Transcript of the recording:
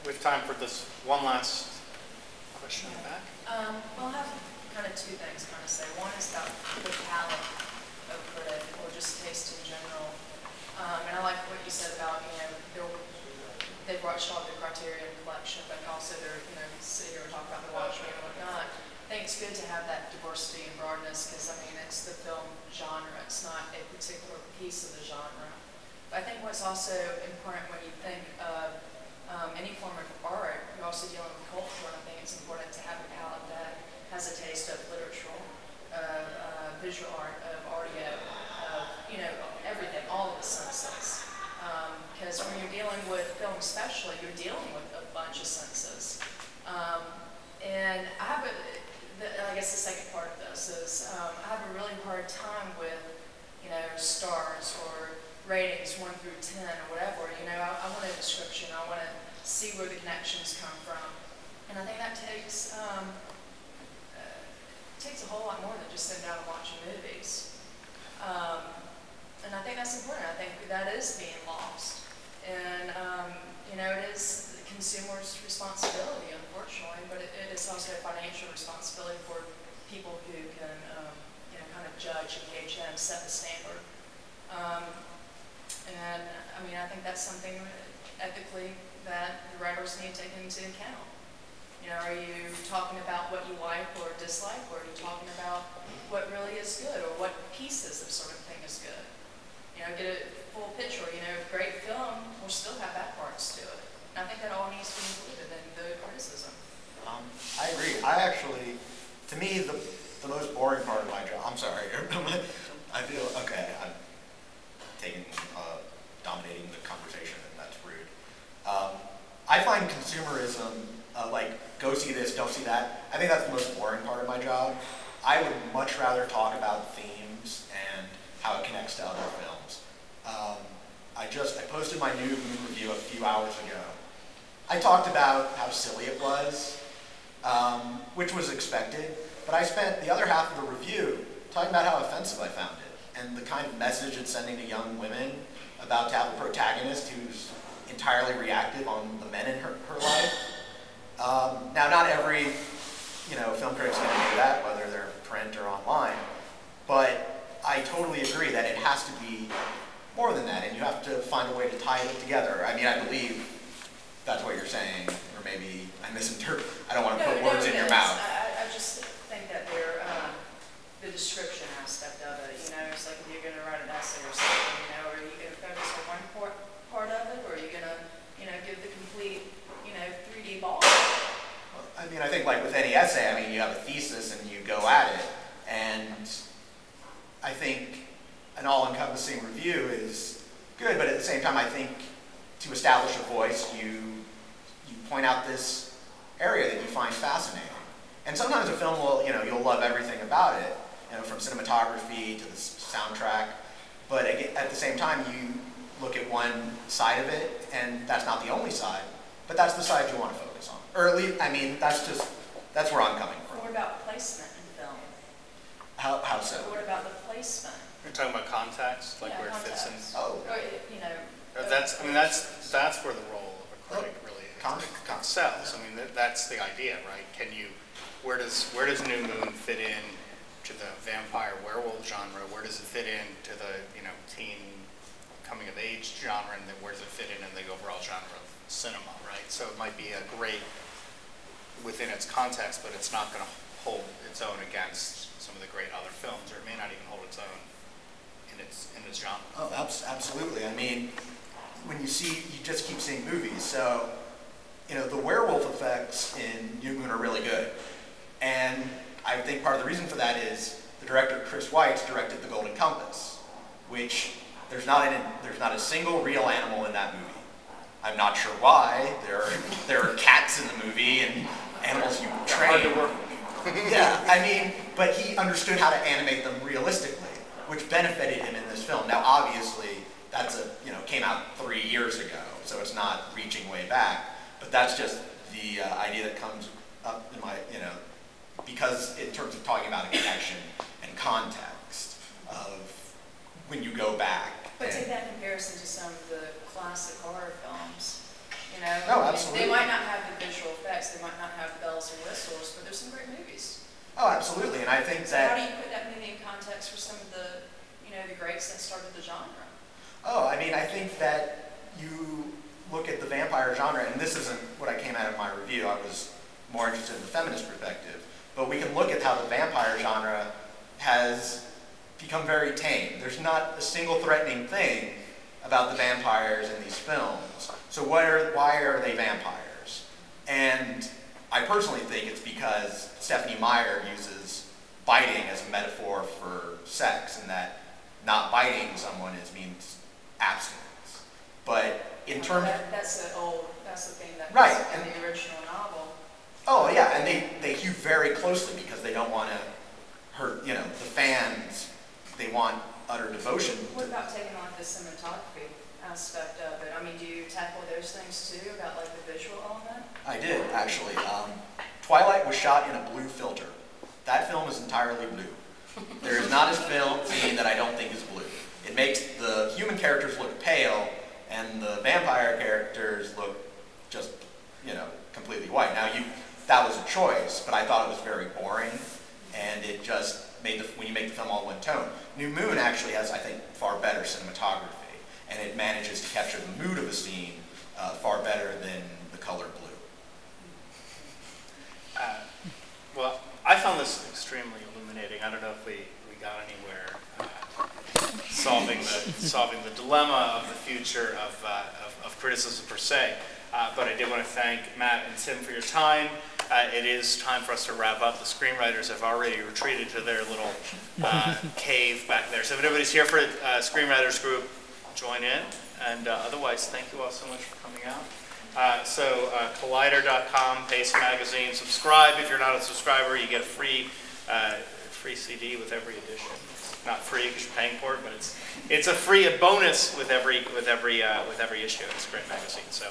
we have time for this one last question in the back. Well, I have kind of two things I want to say. One is about the palette of critic, or just taste in general. And I like what you said about, they've watched all the Criterion collection, but also they're, sit here and talk about the Watchmen and whatnot. I think it's good to have that diversity and broadness because, I mean, it's the film genre. It's not a particular piece of the genre. But I think what's also important when you think of any form of art, you're also dealing with culture, and I think it's important to have a palette that has a taste of literature, of visual art, of audio, of, everything, all of the senses. Because when you're dealing with film especially, you're dealing with a bunch of senses. And I have I guess the second part of this is I have a really hard time with, stars or ratings 1 through 10 or whatever. I want a description. I want to see where the connections come from. And I think that takes a whole lot more than just sitting down and watching movies. And I think that's important. I think that is being lost. And, it is the consumer's responsibility, unfortunately, but it is also a financial responsibility for people who can, kind of judge, engage in, set the standard. And, I think that's something ethically that the writers need to take into account. Are you talking about what you like or dislike, or are you talking about what really is good, or what pieces of sort of thing is good? Get a full picture. Great film will still have bad parts to it. And I think that all needs to be included in the criticism. I agree. To me, the most boring part of my job, I'm sorry, I feel, okay, I'm dominating the conversation, and that's rude. I find consumerism, like, go see this, don't see that, I think that's the most boring part of my job. I would much rather talk about themes and how it connects to other films. I posted my new Moon review a few hours ago. I talked about how silly it was, which was expected, but I spent the other half of the review talking about how offensive I found it, and the kind of message it's sending to young women about to have a protagonist who's entirely reactive on the men in her life. Now, not every film critic's going to do that, whether they're print or online, but I totally agree that it has to be more than that, and you have to find a way to tie it together. I believe that's what you're saying, or maybe I misinterpret. I don't want to put words in your mouth. I just think that the description aspect of it, it's like if you're going to write an essay or something, are you going to focus on one part of it, or are you going to, give the complete, 3D ball? Well, I think like with any essay, you have a thesis and you go at it, and I think an all-encompassing review is good, but at the same time, I think to establish a voice, you point out this area that you find fascinating. And sometimes a film will, you'll love everything about it, from cinematography to the soundtrack, but at the same time, you look at one side of it, and that's not the only side, but that's the side you want to focus on. Or at least, that's where I'm coming from. What about placement in film? How so? What about the placement? You're talking about context, like where context. it fits in. Oh. Or, that's where the role of a critic really sells. That's the idea, right? Where does New Moon fit in to the vampire werewolf genre? Where does it fit in to the teen coming of age genre, and then where does it fit in the overall genre of cinema, right? So it might be a great within its context, but it's not going to hold its own against some of the great other films, or it may not even hold its own in its genre. Oh, absolutely. When you just keep seeing movies. So, the werewolf effects in New Moon are really good. And I think part of the reason for that is the director, Chris Weitz, directed The Golden Compass, which there's not a single real animal in that movie. I'm not sure why. There are cats in the movie and animals you train. Hard to work with. Yeah, but he understood how to animate them realistically, which benefited him in this film. Now, obviously, that's came out 3 years ago, so it's not reaching way back. But that's just the idea that comes up in my, because in terms of talking about a connection and context of when you go back. But take that comparison to some of the classic horror films. you know? No, I mean, absolutely. they might not have the visual effects, they might not have bells and whistles, but there's some great movies. Oh, absolutely, and I think So how do that, you put that movie in context for some of the, you know, the greats that started the genre? oh, I mean, I think that you look at the vampire genre, and this isn't what I came out of my review, I was more interested in the feminist perspective, but we can look at how the vampire genre has become very tame. There's not a single threatening thing about the vampires in these films. So why are they vampires? And I personally think it's because Stephenie Meyer uses biting as a metaphor for sex, and that not biting someone means abstinence. But in terms, That's the thing that right, was in the original novel. oh yeah, and they hew very closely because they don't want to hurt, you know, the fans. They want utter devotion. What about taking like the cinematography aspect of it? I mean, do you tackle those things too, about like the visual element? I did, actually. Twilight was shot in a blue filter. That film is entirely blue. There is not a film scene that I don't think is blue. It makes the human characters look pale, and the vampire characters look just, you know, completely white. Now, that was a choice, but I thought it was very boring, and it just made when you make the film all one tone. New Moon actually has, I think, far better cinematography, and it manages to capture the mood of a scene far better than the color blue. Well, I found this extremely illuminating. I don't know if we got anywhere solving the dilemma of the future of criticism per se. But I did want to thank Matt and Tim for your time. It is time for us to wrap up. The screenwriters have already retreated to their little cave back there. So if anybody's here for a screenwriters group, join in. And otherwise, thank you all so much for coming out. Collider.com, Pace Magazine. Subscribe if you're not a subscriber. You get a free CD with every edition. It's not free because you're paying for it, but it's a free bonus with every issue. It's a great magazine. So.